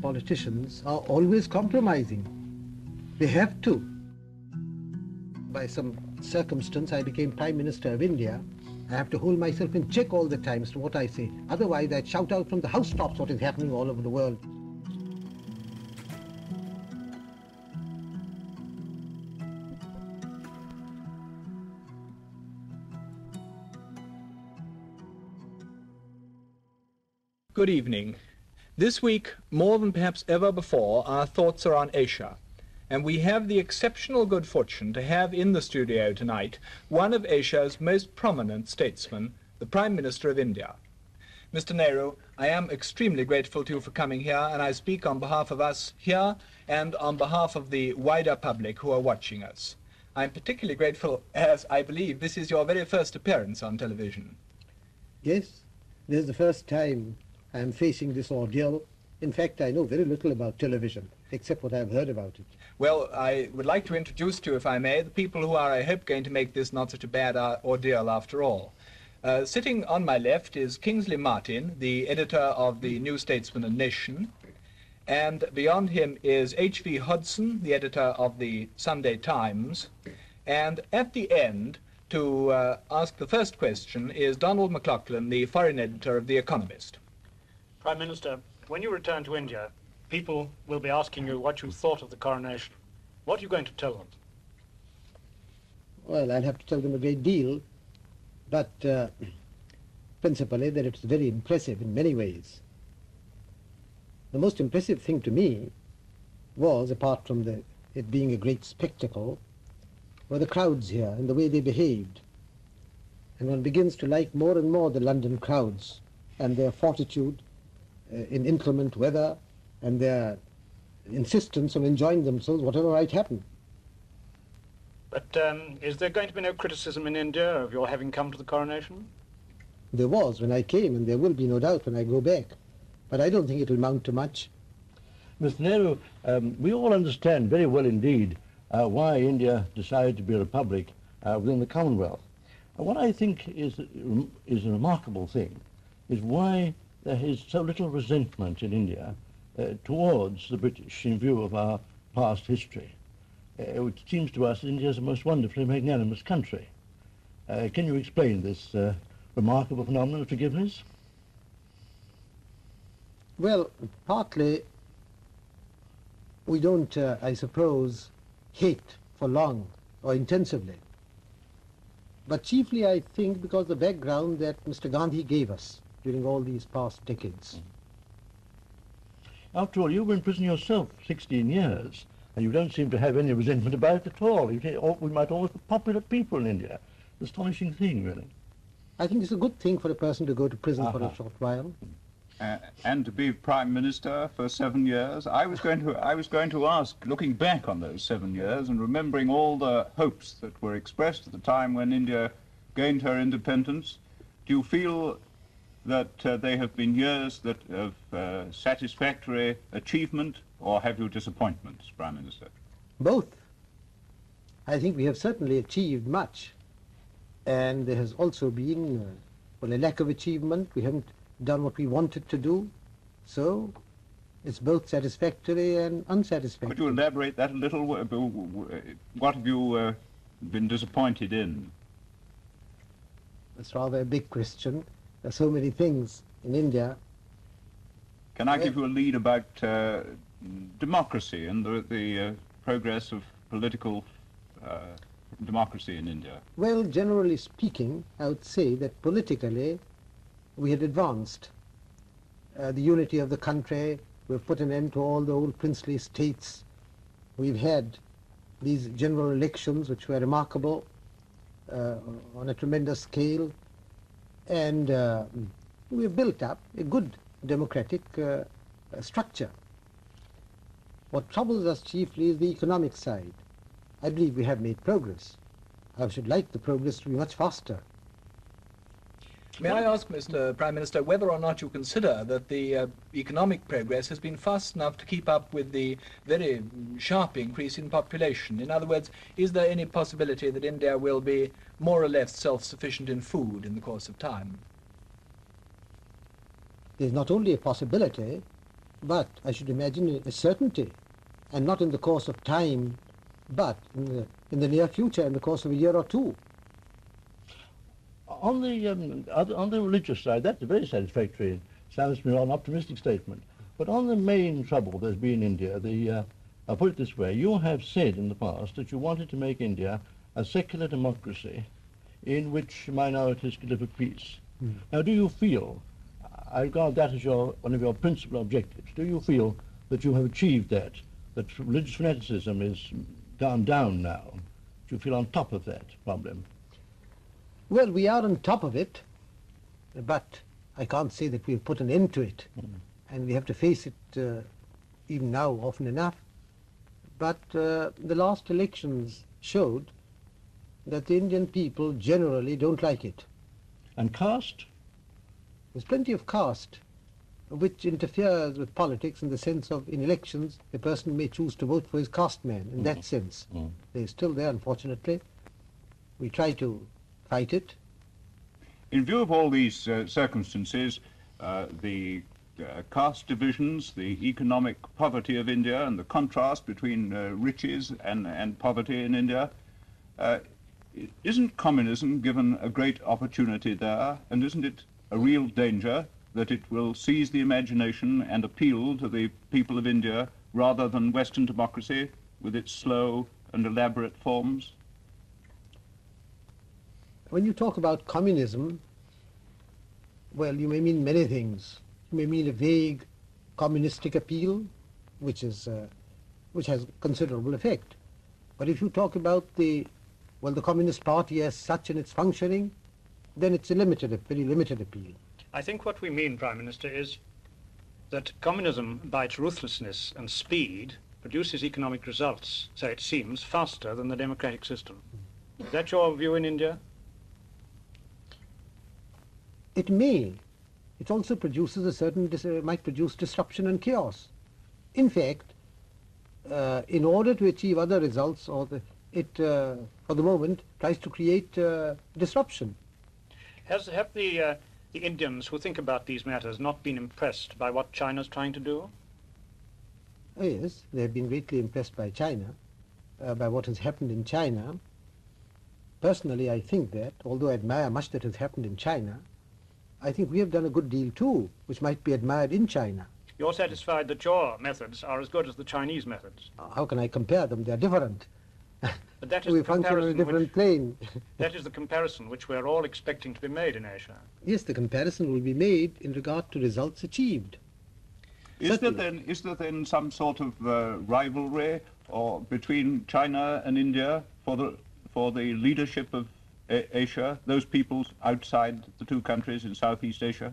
politicians are always compromising. They have to. By some circumstance, I became Prime Minister of India. I have to hold myself in check all the time as to what I say. Otherwise, I'd shout out from the housetops what is happening all over the world. Good evening. This week, more than perhaps ever before, our thoughts are on Asia. And we have the exceptional good fortune to have in the studio tonight one of Asia's most prominent statesmen, the Prime Minister of India. Mr. Nehru, I am extremely grateful to you for coming here, and I speak on behalf of us here and on behalf of the wider public who are watching us. I'm particularly grateful as I believe this is your very first appearance on television. Yes, this is the first time I'm facing this ordeal. In fact, I know very little about television, except what I've heard about it. Well, I would like to introduce to you, if I may, the people who are, I hope, going to make this not such a bad ordeal after all. Sitting on my left is Kingsley Martin, the editor of the New Statesman and Nation, and beyond him is H.V. Hodson, the editor of the Sunday Times, and at the end, to ask the first question, is Donald McLaughlin, the foreign editor of The Economist. Prime Minister, when you return to India, people will be asking you what you thought of the coronation. What are you going to tell them? Well, I'll have to tell them a great deal, but principally that it's very impressive in many ways. The most impressive thing to me was, apart from it being a great spectacle, were the crowds here and the way they behaved. And one begins to like more and more the London crowds and their fortitude in inclement weather and their insistence on enjoying themselves whatever might happen. But is there going to be no criticism in India of your having come to the coronation? There was when I came, and there will be no doubt when I go back. But I don't think it will amount to much. Mr. Nehru, we all understand very well indeed why India decided to be a republic within the Commonwealth. What I think is a remarkable thing is why there is so little resentment in India towards the British in view of our past history. It seems to us that India is a most wonderfully magnanimous country. Can you explain this remarkable phenomenon of forgiveness? Well, partly we don't, I suppose, hate for long or intensively. But chiefly, I think, because the background that Mr. Gandhi gave us during all these past decades. After all, you were in prison yourself 16 years, and you don't seem to have any resentment about it at all. We might almost be popular people in India. Astonishing thing, really. I think it's a good thing for a person to go to prison for a short while. And to be Prime Minister for 7 years. I was going to ask, looking back on those 7 years and remembering all the hopes that were expressed at the time when India gained her independence, do you feel that they have been years of satisfactory achievement, or have you disappointments, Prime Minister? Both. I think we have certainly achieved much, and there has also been a lack of achievement. We haven't done what we wanted to do, so it's both satisfactory and unsatisfactory. Could you elaborate that a little? What have you been disappointed in? That's rather a big question. There are so many things in India. Can I give you a lead about democracy and the progress of political democracy in India? Well, generally speaking, I would say that politically we had advanced. The unity of the country, we've put an end to all the old princely states. We've had these general elections which were remarkable on a tremendous scale, and we've built up a good democratic structure. What troubles us chiefly is the economic side. I believe we have made progress. I should like the progress to be much faster. May I ask, Mr. Prime Minister, whether or not you consider that the economic progress has been fast enough to keep up with the very sharp increase in population? In other words, is there any possibility that India will be more or less self-sufficient in food in the course of time? There's not only a possibility, but I should imagine a certainty, and not in the course of time, but in the near future, in the course of a year or two. On the religious side, that's a very satisfactory, sounds to me an optimistic statement. But on the main trouble there's been in India, I'll put it this way, you have said in the past that you wanted to make India a secular democracy in which minorities could live at peace. Now, do you feel, I regard that as one of your principal objectives, do you feel that you have achieved that religious fanaticism is gone down now? Do you feel on top of that problem? Well, we are on top of it, but I can't say that we've put an end to it. And we have to face it even now often enough. But the last elections showed that the Indian people generally don't like it. And caste? There's plenty of caste which interferes with politics in the sense of, in elections, a person may choose to vote for his caste man. In that sense, they're still there, unfortunately. We try to fight it. In view of all these circumstances, the caste divisions, the economic poverty of India, and the contrast between riches and poverty in India, isn't communism given a great opportunity there, and isn't it a real danger that it will seize the imagination and appeal to the people of India rather than Western democracy with its slow and elaborate forms? When you talk about communism, well, you may mean many things. You may mean a vague communistic appeal, which has considerable effect. But if you talk about the Communist Party as such and its functioning, then it's a very limited appeal. I think what we mean, Prime Minister, is that communism, by its ruthlessness and speed, produces economic results, so it seems, faster than the democratic system. Is that your view in India? It may. It also produces might produce disruption and chaos. In fact, in order to achieve other results, it for the moment tries to create disruption. Have the Indians who think about these matters not been impressed by what China's trying to do? Oh, yes, they have been greatly impressed by China, by what has happened in China. Personally, I think that, although I admire much that has happened in China, I think we have done a good deal too, which might be admired in China. You're satisfied that your methods are as good as the Chinese methods? How can I compare them? They're different. But that is we the function on a different plane. That is the comparison which we're all expecting to be made in Asia. Yes, the comparison will be made in regard to results achieved. Is there then some sort of rivalry between China and India for the leadership of Asia, those peoples outside the two countries in Southeast Asia?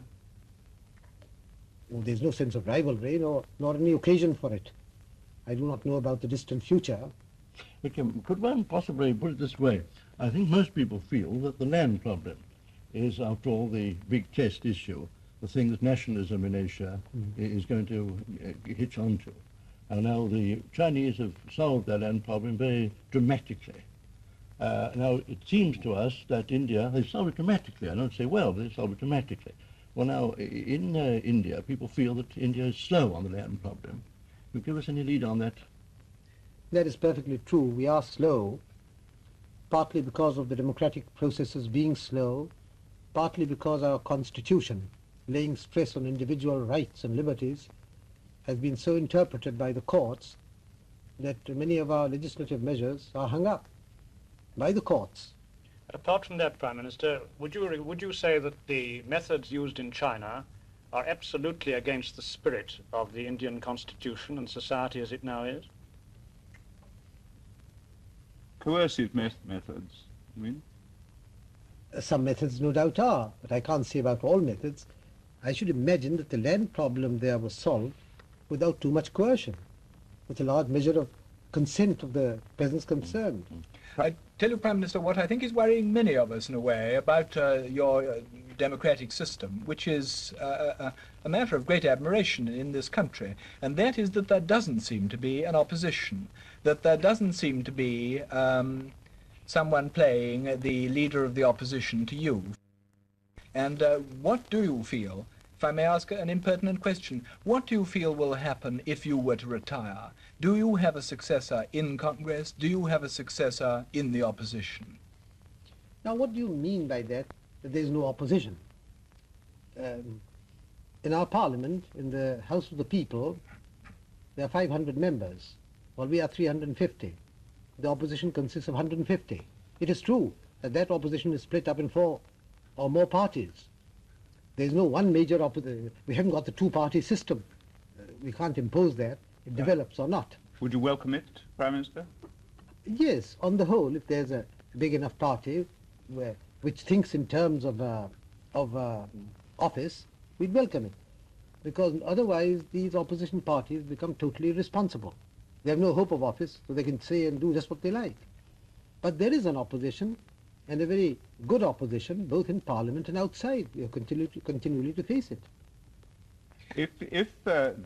Well, there's no sense of rivalry, nor any occasion for it. I do not know about the distant future. Okay, could one possibly put it this way? I think most people feel that the land problem is, after all, the big test issue, the thing that nationalism in Asia is going to hitch onto. And now the Chinese have solved that land problem very dramatically. Now, it seems to us that India, they've solved it dramatically. I don't say well, but they've solved it dramatically. Well, now, in India, people feel that India is slow on the land problem. Can you give us any lead on that? That is perfectly true. We are slow, partly because of the democratic processes being slow, partly because our constitution, laying stress on individual rights and liberties, has been so interpreted by the courts that many of our legislative measures are hung up by the courts. Apart from that, Prime Minister, would you say that the methods used in China are absolutely against the spirit of the Indian constitution and society as it now is? Coercive methods, you mean? Some methods no doubt are, but I can't say about all methods. I should imagine that the land problem there was solved without too much coercion, with a large measure of consent of the peasants concerned. I tell you, Prime Minister, what I think is worrying many of us in a way about your democratic system, which is a matter of great admiration in this country, and that is that there doesn't seem to be an opposition, that there doesn't seem to be someone playing the leader of the opposition to you. And what do you feel If I may ask an impertinent question, what do you feel will happen if you were to retire? Do you have a successor in Congress? Do you have a successor in the opposition? Now, what do you mean by that there is no opposition? In our parliament, in the House of the People, there are 500 members, while we are 350. The opposition consists of 150. It is true that that opposition is split up in 4 or more parties. There is no one major opposition. We haven't got the two-party system. We can't impose that. It develops or not. Would you welcome it, Prime Minister? Yes, on the whole, if there's a big enough party which thinks in terms of office, we'd welcome it. Because otherwise these opposition parties become totally irresponsible. They have no hope of office, so they can say and do just what they like. But there is an opposition, and a very good opposition, both in Parliament and outside. We have continually to face it. If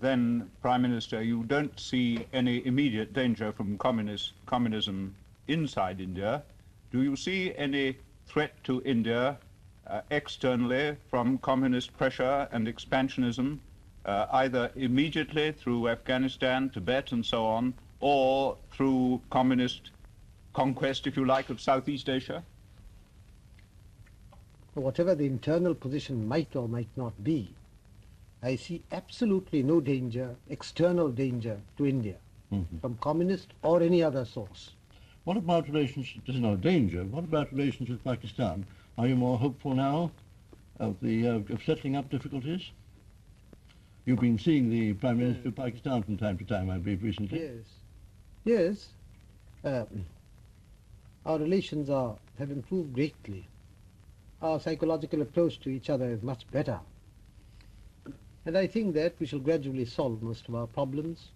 then, Prime Minister, you don't see any immediate danger from communism inside India, do you see any threat to India externally from communist pressure and expansionism, either immediately through Afghanistan, Tibet and so on, or through communist conquest, if you like, of Southeast Asia? Whatever the internal position might or might not be, I see absolutely no danger, external danger to India from communist or any other source. What about relations, there's no danger, what about relations with Pakistan? Are you more hopeful now of settling up difficulties? You've been seeing the Prime Minister of Pakistan from time to time, I believe, recently. Yes. Our relations have improved greatly. Our psychological approach to each other is much better. And I think that we shall gradually solve most of our problems.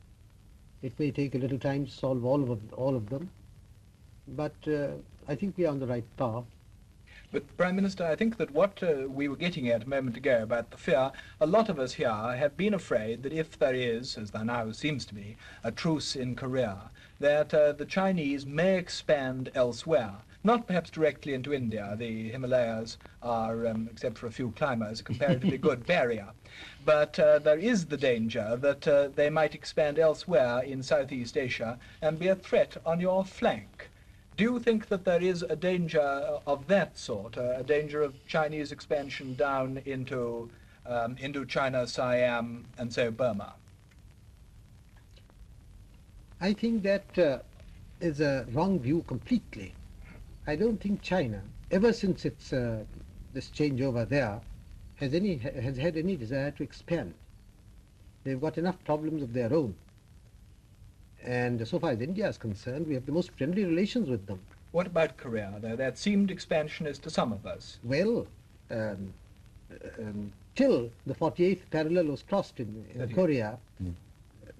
It may take a little time to solve all of them, but I think we are on the right path. But, Prime Minister, I think that what we were getting at a moment ago about the fear, a lot of us here have been afraid that if there is, as there now seems to be, a truce in Korea, that the Chinese may expand elsewhere. Not perhaps directly into India. The Himalayas are, except for a few climbers, a comparatively good barrier. But there is the danger that they might expand elsewhere in Southeast Asia and be a threat on your flank. Do you think that there is a danger of that sort, a danger of Chinese expansion down into Indochina, Siam, and so Burma? I think that is a wrong view completely. I don't think China, ever since its this changeover there, has had any desire to expand. They've got enough problems of their own. And so far as India is concerned, we have the most friendly relations with them. What about Korea, though? That seemed expansionist to some of us. Well, till the 48th parallel was crossed in Korea,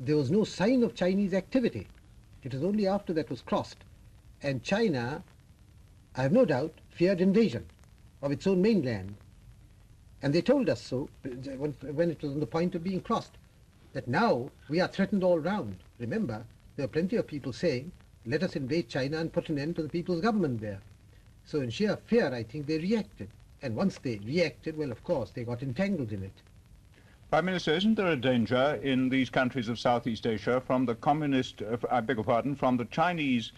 there was no sign of Chinese activity. It was only after that was crossed. And China, I have no doubt, feared invasion of its own mainland. And they told us so when it was on the point of being crossed, that now we are threatened all round. Remember, there are plenty of people saying, let us invade China and put an end to the people's government there. So in sheer fear, I think they reacted. And once they reacted, well, of course, they got entangled in it. Prime Minister, isn't there a danger in these countries of Southeast Asia from the from the Chinese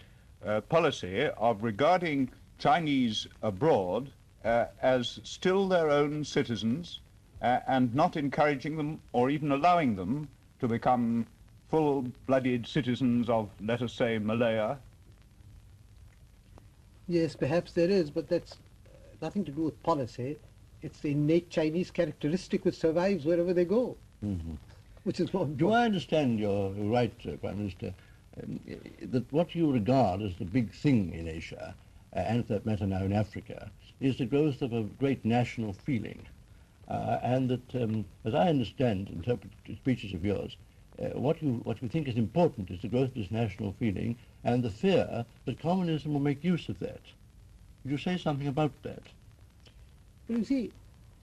policy of regarding Chinese abroad as still their own citizens and not encouraging them or even allowing them to become full-blooded citizens of, let us say, Malaya? Yes, perhaps there is, but that's nothing to do with policy. It's the innate Chinese characteristic which survives wherever they go, which is more important. Do I understand you're right, Prime Minister, that what you regard as the big thing in Asia, and for that matter now in Africa, is the growth of a great national feeling, and that, as I understand, interpret speeches of yours, what you think is important is the growth of this national feeling and the fear that communism will make use of that. Would you say something about that? Well, you see,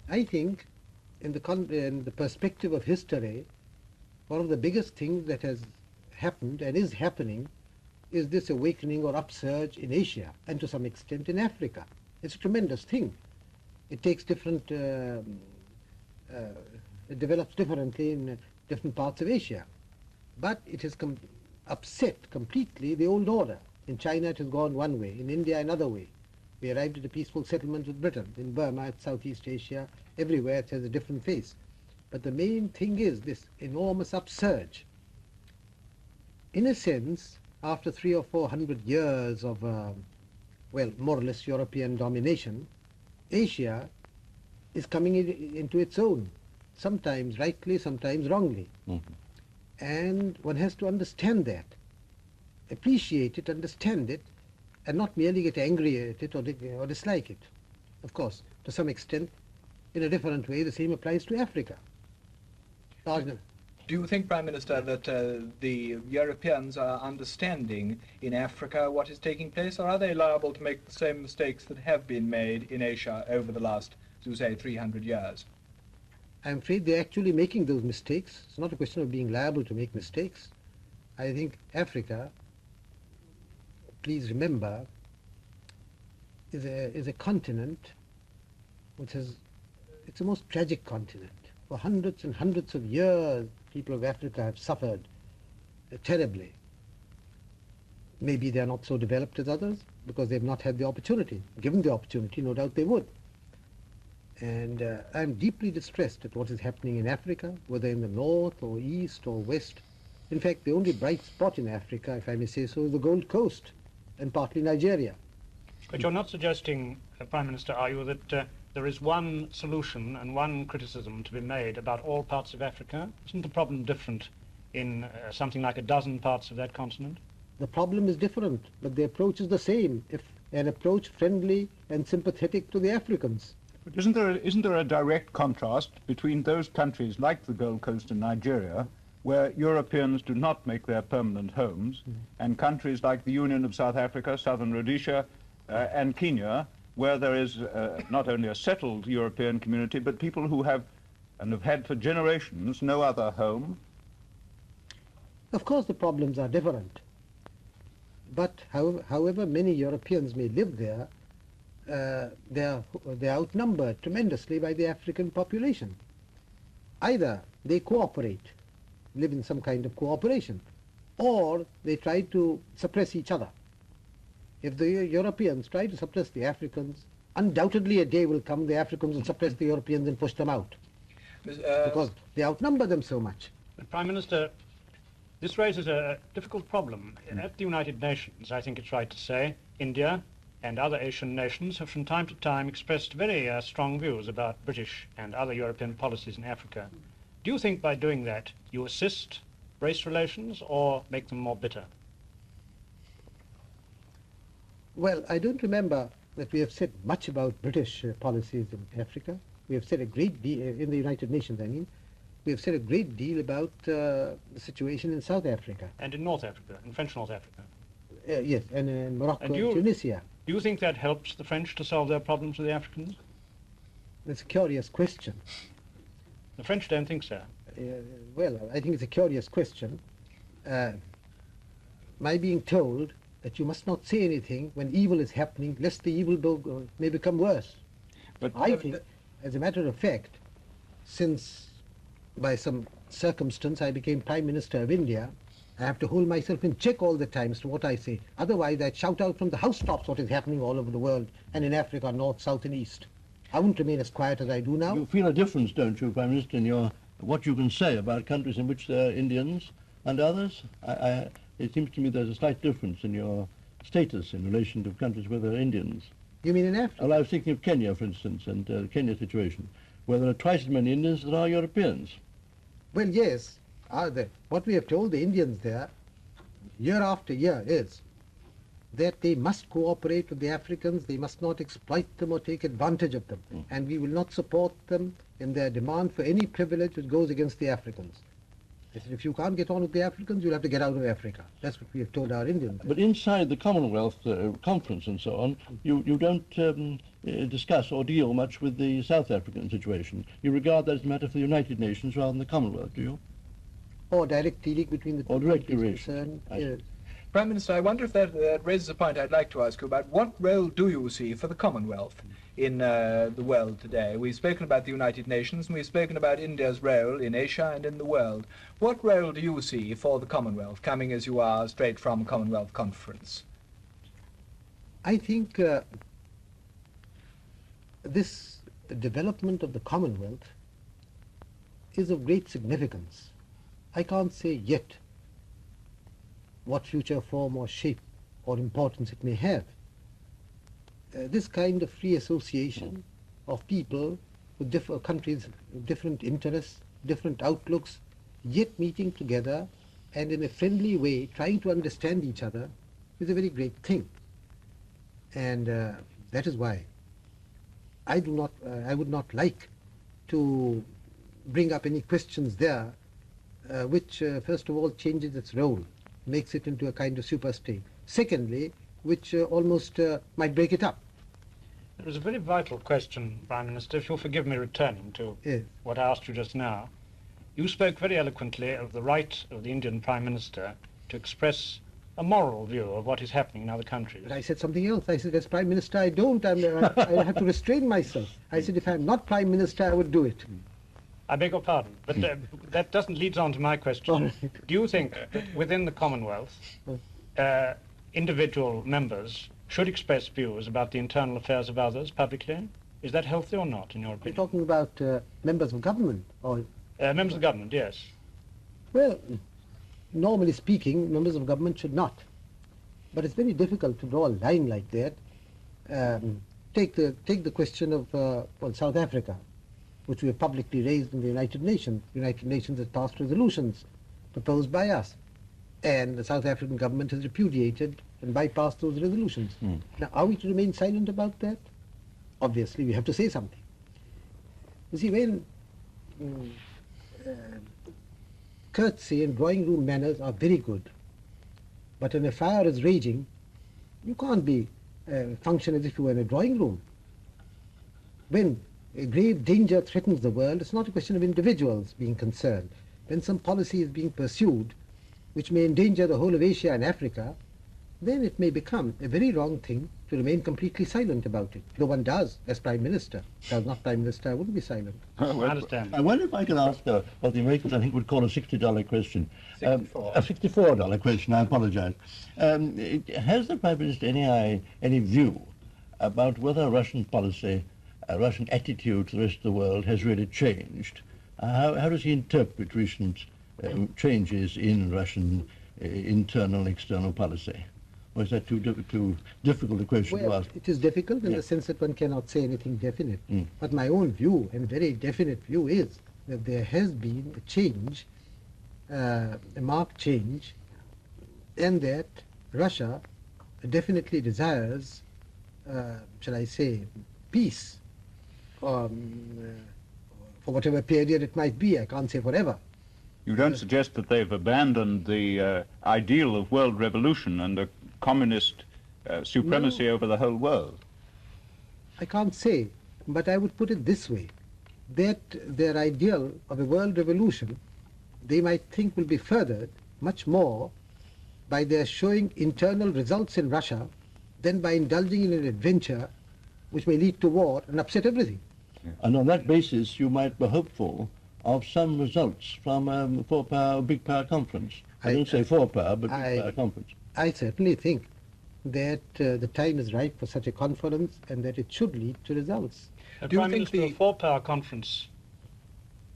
I think in the perspective of history, one of the biggest things that has happened and is happening is this awakening or upsurge in Asia and to some extent in Africa. It's a tremendous thing. It takes different develops differently in different parts of Asia. But it has upset completely the old order. In China it has gone one way, in India another way. We arrived at a peaceful settlement with Britain. In Burma, Southeast Asia, everywhere it has a different face. But the main thing is this enormous upsurge. In a sense, after 300 or 400 years of, well, more or less European domination, Asia is coming into its own, sometimes rightly, sometimes wrongly. Mm-hmm. And one has to understand that, appreciate it, understand it, and not merely get angry at it or dislike it. Of course, to some extent, in a different way, the same applies to Africa. Do you think, Prime Minister, that the Europeans are understanding in Africa what is taking place, or are they liable to make the same mistakes that have been made in Asia over the last, as you say, 300 years? I'm afraid they're actually making those mistakes. It's not a question of being liable to make mistakes. I think Africa, please remember, is a continent which has, it's the most tragic continent. For hundreds and hundreds of years, people of Africa have suffered terribly. Maybe they are not so developed as others because they've not had the opportunity. Given the opportunity, no doubt they would. And I'm deeply distressed at what is happening in Africa, whether in the north or east or west. In fact, the only bright spot in Africa, if I may say so, is the Gold Coast and partly Nigeria. But you're not suggesting, Prime Minister, are you, that there is one solution and one criticism to be made about all parts of Africa? Isn't the problem different in something like a dozen parts of that continent? The problem is different, but the approach is the same, if an approach friendly and sympathetic to the Africans. But isn't there a direct contrast between those countries like the Gold Coast and Nigeria, where Europeans do not make their permanent homes, and countries like the Union of South Africa, Southern Rhodesia, and Kenya, where there is not only a settled European community, but people who have, and have had for generations, no other home? Of course the problems are different. But however many Europeans may live there, they're outnumbered tremendously by the African population. Either they cooperate, live in some kind of cooperation, or they try to suppress each other. If the Europeans try to suppress the Africans, undoubtedly a day will come the Africans will suppress the Europeans and push them out, because they outnumber them so much. But Prime Minister, this raises a difficult problem. At the United Nations, I think it's right to say, India and other Asian nations have from time to time expressed very strong views about British and other European policies in Africa. Do you think by doing that you assist race relations or make them more bitter? Well, I don't remember that we have said much about British policies in Africa. We have said a great deal, in the United Nations I mean, we have said a great deal about the situation in South Africa. And in North Africa, in French North Africa. Yes, and in Morocco and Tunisia. Do you think that helps the French to solve their problems with the Africans? That's a curious question. The French don't think so. Well, I think it's a curious question. My being told that you must not say anything when evil is happening, lest the evil may become worse. But I think, as a matter of fact, since by some circumstance I became Prime Minister of India, I have to hold myself in check all the time as to what I say. Otherwise I'd shout out from the housetops what is happening all over the world, and in Africa, north, south and east. I wouldn't remain as quiet as I do now. You feel a difference, don't you, Prime Minister, in what you can say about countries in which there are Indians and others? It seems to me there's a slight difference in your status in relation to countries where there are Indians. You mean in Africa? Well, I was thinking of Kenya, for instance, and the Kenya situation, where there are twice as many Indians as there are Europeans. Well, yes. What we have told the Indians there, year after year, is that they must cooperate with the Africans, they must not exploit them or take advantage of them, and we will not support them in their demand for any privilege which goes against the Africans. They said, if you can't get on with the Africans, you'll have to get out of Africa. That's what we have told our Indians. But inside the Commonwealth conference and so on, you don't discuss or deal much with the South African situation. You regard that as a matter for the United Nations rather than the Commonwealth, do you? Or direct dealing between the two countries concerned. Prime Minister, I wonder if that raises a point I'd like to ask you about. What role do you see for the Commonwealth in the world today? We've spoken about the United Nations, and we've spoken about India's role in Asia and in the world. What role do you see for the Commonwealth, coming as you are straight from a Commonwealth conference? I think this development of the Commonwealth is of great significance. I can't say yet what future form or shape or importance it may have. This kind of free association of people with different countries, different interests, different outlooks, yet meeting together and in a friendly way trying to understand each other is a very great thing. And that is why I would not like to bring up any questions there which first of all changes its role, makes it into a kind of super state. Secondly, which almost might break it up. It was a very vital question, Prime Minister, if you'll forgive me returning to Yes. what I asked you just now. You spoke very eloquently of the right of the Indian Prime Minister to express a moral view of what is happening in other countries. But I said something else. I said, as Prime Minister, I don't. I have to restrain myself. I said, if I'm not Prime Minister, I would do it. I beg your pardon, but that doesn't lead on to my question. All right. Do you think that within the Commonwealth, individual members should express views about the internal affairs of others publicly? Is that healthy or not, in your You're opinion? talking about members of government, or Members of government, yes. well, normally speaking, members of government should not. But it's very difficult to draw a line like that. Take the question of South Africa, which we have publicly raised in the United Nations. The United Nations has passed resolutions proposed by us, and the South African government has repudiated and bypassed those resolutions. Now, are we to remain silent about that? Obviously, we have to say something. You see, when courtesy and drawing room manners are very good, but when a fire is raging, you can't be function as if you were in a drawing room. When a grave danger threatens the world, it's not a question of individuals being concerned. When some policy is being pursued which may endanger the whole of Asia and Africa, then it may become a very wrong thing to remain completely silent about it. Though one does, as Prime Minister. If I was not Prime Minister, I wouldn't be silent. I understand. I wonder if I could ask what the Americans, I think, would call a $60 question. 64. A $64 question, I apologize. Has the Prime Minister any view about whether Russian policy, Russian attitude to the rest of the world has really changed? How does he interpret recent changes in Russian internal and external policy? Or is that too difficult a question to Well, ask? it is difficult in Yeah. the sense that one cannot say anything definite. But my own view, and very definite view, is that there has been a change, a marked change, and that Russia definitely desires, shall I say, peace, for whatever period it might be. I can't say forever. You don't suggest that they've abandoned the ideal of world revolution and a communist supremacy over the whole world? I can't say, but I would put it this way, that their ideal of a world revolution, they might think will be furthered much more by their showing internal results in Russia than by indulging in an adventure which may lead to war and upset everything. And on that basis, you might be hopeful of some results from four-power, big power conference. I don't say four-power, but big power conference. I certainly think that the time is ripe for such a conference and that it should lead to results. Do you Prime think Minister, the- a four-power conference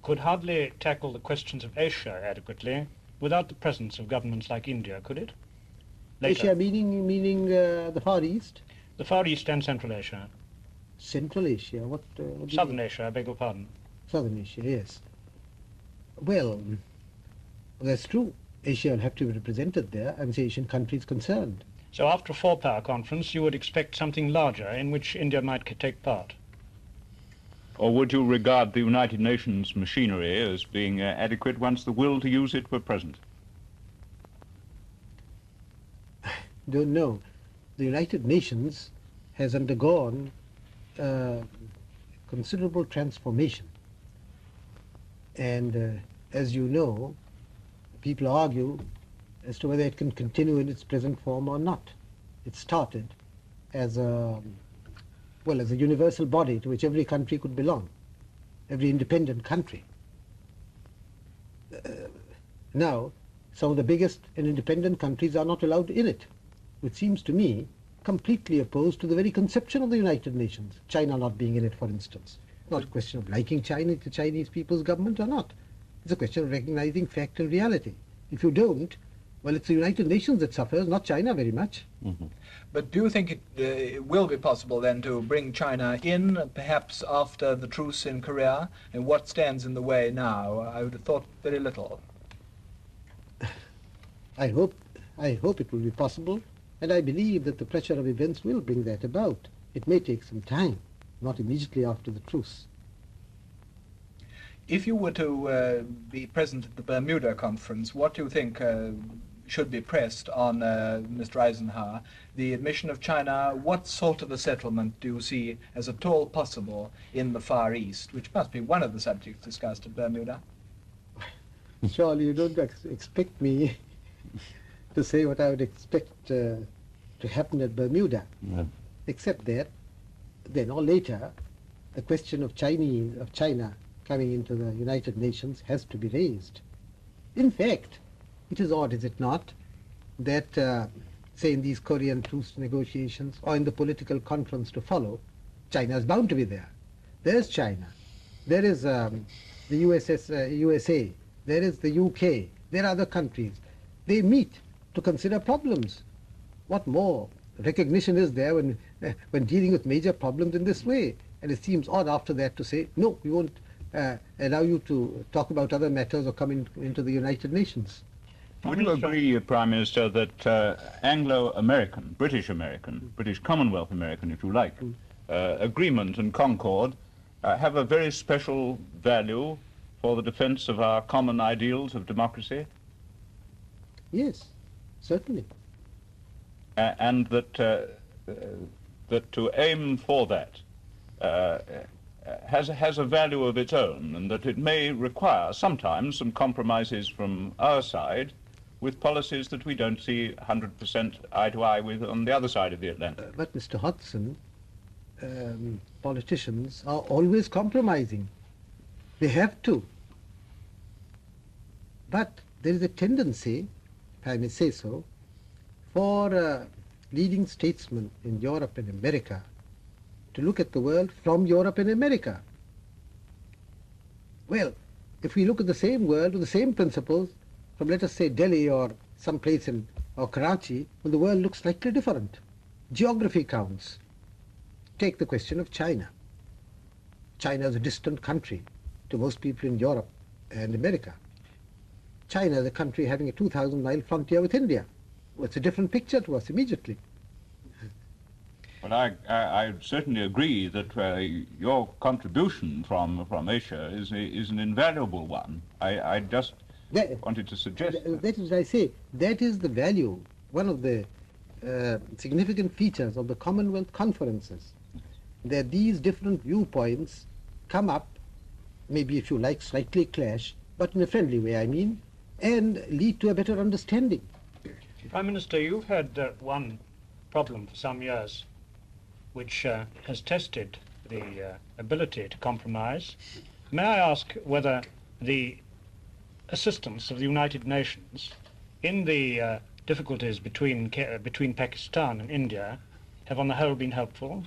could hardly tackle the questions of Asia adequately without the presence of governments like India, could it? Later. Asia meaning the Far East, The Far East and Central Asia. Central Asia, what do you Southern mean? Asia, I beg your pardon. Southern Asia, yes. Well, that's true. Asia will have to be represented there, and the Asian countries concerned. So after a four-power conference, you would expect something larger in which India might take part. Or would you regard the United Nations machinery as being adequate once the will to use it were present? Don't know. The United Nations has undergone considerable transformation. And as you know, people argue as to whether it can continue in its present form or not. It started as a universal body to which every country could belong, every independent country. Now, some of the biggest and independent countries are not allowed in it, which seems to me completely opposed to the very conception of the United Nations, China not being in it, for instance. Not a question of liking China, the Chinese people's government or not. It's a question of recognizing fact and reality. If you don't, well, it's the United Nations that suffers, not China very much. Mm-hmm. But do you think it will be possible then to bring China in, perhaps after the truce in Korea? And what stands in the way now? I would have thought very little. I hope it will be possible, and I believe that the pressure of events will bring that about. It may take some time, not immediately after the truce. If you were to be present at the Bermuda Conference, what do you think should be pressed on Mr. Eisenhower? The admission of China, what sort of a settlement do you see as at all possible in the Far East, which must be one of the subjects discussed at Bermuda? Surely you don't expect me to say what I would expect to happen at Bermuda, No. except that then or later the question of China coming into the United Nations has to be raised. In fact, it is odd, is it not, that say in these Korean truce negotiations or in the political conference to follow, China is bound to be there. There's China, there is the USA, there is the UK, there are other countries. They meet to consider problems. What more recognition is there when dealing with major problems in this way? And it seems odd after that to say, no, we won't allow you to talk about other matters or come into the United Nations. Would you agree, Prime Minister, that Anglo-American, British Commonwealth American, if you like, agreement and concord have a very special value for the defense of our common ideals of democracy? Yes, certainly. And that to aim for that has a value of its own, and that it may require sometimes some compromises from our side with policies that we don't see 100% eye to eye with on the other side of the Atlantic. But Mr. Hodgson, politicians are always compromising. They have to. But there is a tendency, if I may say so, for leading statesmen in Europe and America to look at the world from Europe and America. Well, if we look at the same world with the same principles from, let us say, Delhi or some place or Karachi, well, the world looks slightly different. Geography counts. Take the question of China. China is a distant country to most people in Europe and America. China is a country having a 2,000-mile frontier with India. Well, it's a different picture to us immediately. Well, I certainly agree that your contribution from Asia is an invaluable one. I just wanted to suggest that is what I say. That is the value, one of the significant features of the Commonwealth conferences, that these different viewpoints come up, maybe if you like slightly clash, but in a friendly way, I mean, and lead to a better understanding. Prime Minister, you've had one problem for some years which has tested the ability to compromise. May I ask whether the assistance of the United Nations in the difficulties between Pakistan and India have on the whole been helpful?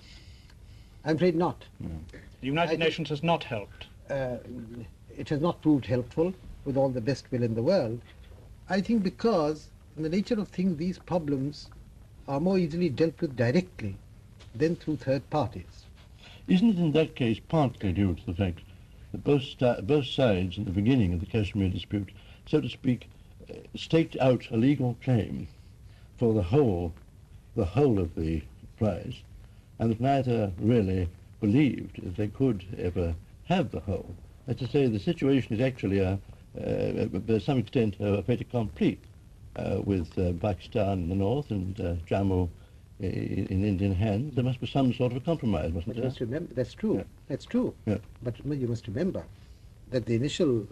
I'm afraid not. The United Nations has not helped. It has not proved helpful with all the best will in the world. I think because in the nature of things these problems are more easily dealt with directly than through third parties. Isn't it in that case partly due to the fact that both sides in the beginning of the Kashmir dispute, so to speak, staked out a legal claim for the whole of the prize, and that neither really believed that they could ever have the whole? That's to say, the situation is actually, to some extent, a fait accompli with Pakistan in the north and Jammu in Indian hands. There must be some sort of a compromise, mustn't there? But you must remember, that's true. Yeah. That's true. Yeah. But you must remember that the initial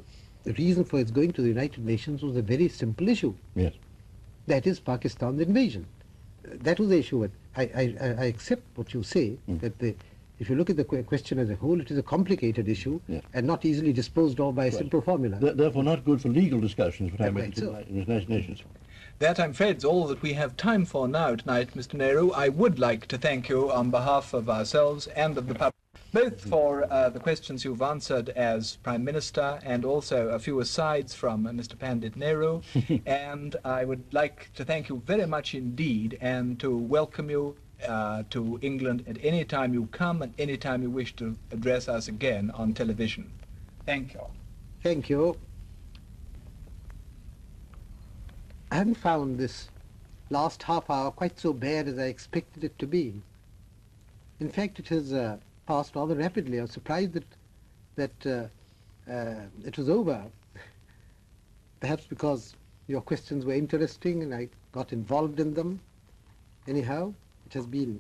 reason for its going to the United Nations was a very simple issue. Yes. That is Pakistan's invasion. That was the issue. I accept what you say, that if you look at the question as a whole, it is a complicated issue and not easily disposed of by a simple formula. Therefore not good for legal discussions, what I meant so. in the United Nations. That, I'm afraid, is all that we have time for now tonight, Mr. Nehru. I would like to thank you on behalf of ourselves and of the public, both for the questions you've answered as Prime Minister and also a few asides from Mr. Pandit Nehru. And I would like to thank you very much indeed and to welcome you to England at any time you come and any time you wish to address us again on television. Thank you. Thank you. I haven't found this last half hour quite so bad as I expected it to be. In fact, it has passed rather rapidly. I was surprised that it was over. Perhaps because your questions were interesting and I got involved in them. Anyhow, it has been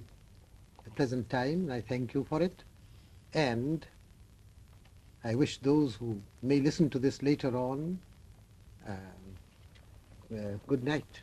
a pleasant time. I thank you for it. And I wish those who may listen to this later on good night.